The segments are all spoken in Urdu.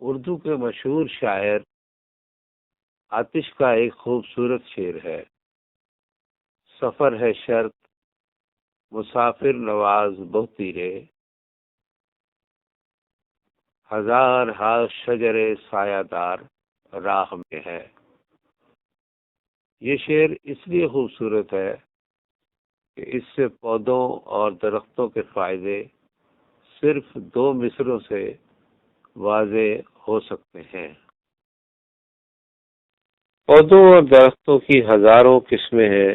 اردو کے مشہور شاعر آتش کا ایک خوبصورت شعر ہے، سفر ہے شرط مسافر نواز بہتی رے، ہزار ہاں شجر سایہ دار راہ میں ہے۔ یہ شعر اس لیے خوبصورت ہے کہ اس سے پودوں اور درختوں کے فائدے صرف 2 مصروں سے واضح ہو سکتے ہیں۔ پودوں اور درختوں کی ہزاروں قسمیں ہیں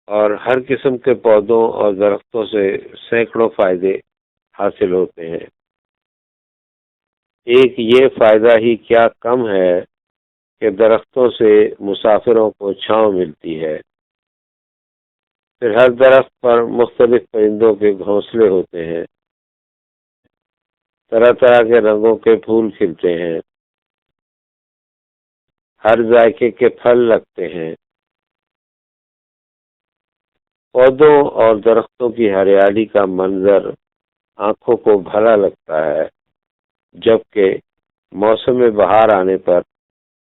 اور ہر قسم کے پودوں اور درختوں سے سینکڑوں فائدے حاصل ہوتے ہیں۔ ایک یہ فائدہ ہی کیا کم ہے کہ درختوں سے مسافروں کو چھاؤں ملتی ہے۔ پھر ہر درخت پر مختلف پرندوں کے گھونسلے ہوتے ہیں، طرح طرح کے رنگوں کے پھول کھلتے ہیں، ہر ذائقے کے پھل لگتے ہیں۔ پودوں اور درختوں کی ہریالی کا منظر آنکھوں کو بھلا لگتا ہے، جبکہ موسم بہار آنے پر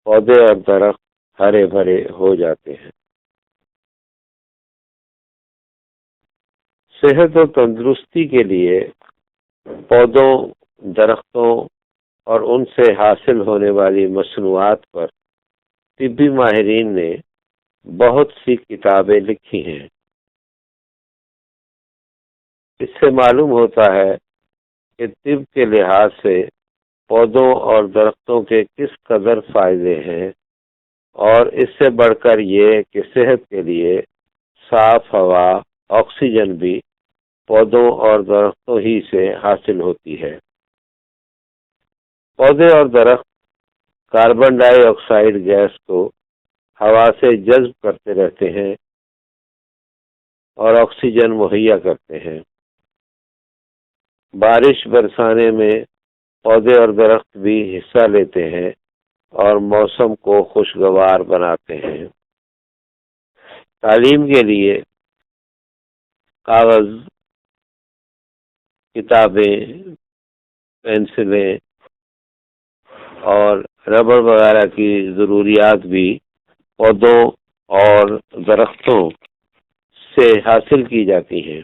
پودے اور درخت ہرے بھرے ہو جاتے ہیں۔ صحت و تندرستی کے لیے پودوں، درختوں اور ان سے حاصل ہونے والی مصنوعات پر طبی ماہرین نے بہت سی کتابیں لکھی ہیں۔ اس سے معلوم ہوتا ہے کہ طب کے لحاظ سے پودوں اور درختوں کے کس قدر فائدے ہیں، اور اس سے بڑھ کر یہ کہ صحت کے لیے صاف ہوا، آکسیجن بھی پودوں اور درختوں ہی سے حاصل ہوتی ہے۔ پودے اور درخت کاربن ڈائی آکسائیڈ گیس کو ہوا سے جذب کرتے رہتے ہیں اور آکسیجن مہیا کرتے ہیں۔ بارش برسانے میں پودے اور درخت بھی حصہ لیتے ہیں اور موسم کو خوشگوار بناتے ہیں۔ تعلیم کے لیے کاغذ، کتابیں، پینسلیں اور ربڑ وغیرہ کی ضروریات بھی پودوں اور درختوں سے حاصل کی جاتی ہیں۔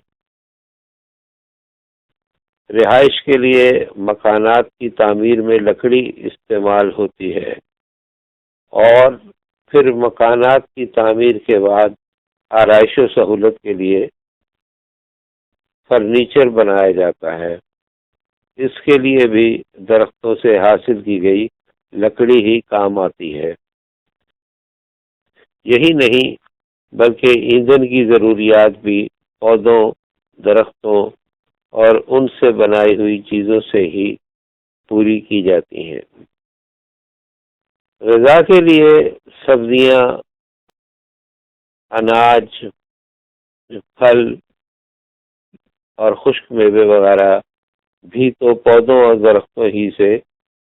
رہائش کے لیے مکانات کی تعمیر میں لکڑی استعمال ہوتی ہے، اور پھر مکانات کی تعمیر کے بعد آرائش و سہولت کے لیے فرنیچر بنایا جاتا ہے۔ اس کے لیے بھی درختوں سے حاصل کی گئی لکڑی ہی کام آتی ہے۔ یہی نہیں بلکہ ایندھن کی ضروریات بھی پودوں، درختوں اور ان سے بنائی ہوئی چیزوں سے ہی پوری کی جاتی ہیں۔ غذا کے لیے سبزیاں، اناج، پھل اور خشک میوے وغیرہ بھی تو پودوں اور درختوں ہی سے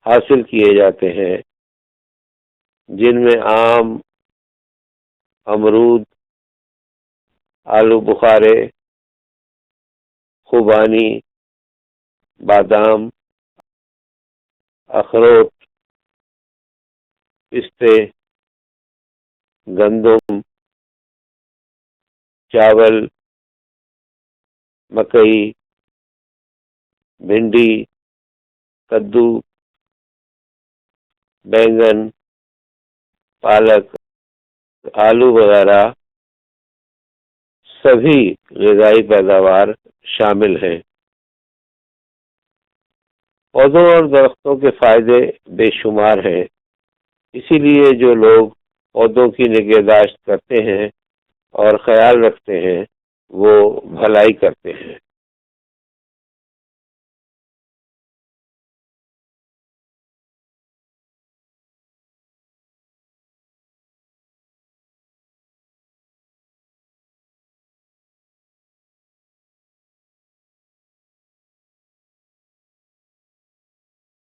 حاصل کیے جاتے ہیں، جن میں آم، امرود، آلو بخارے، خوبانی، بادام، اخروٹ، پستے، گندم، چاول، مکئی، بھنڈی، کدو، بینگن، پالک، آلو وغیرہ سبھی غذائی پیداوار شامل ہیں۔ پودوں اور درختوں کے فائدے بے شمار ہیں، اسی لیے جو لوگ پودوں کی نگہداشت کرتے ہیں اور خیال رکھتے ہیں وہ بھلائی کرتے ہیں۔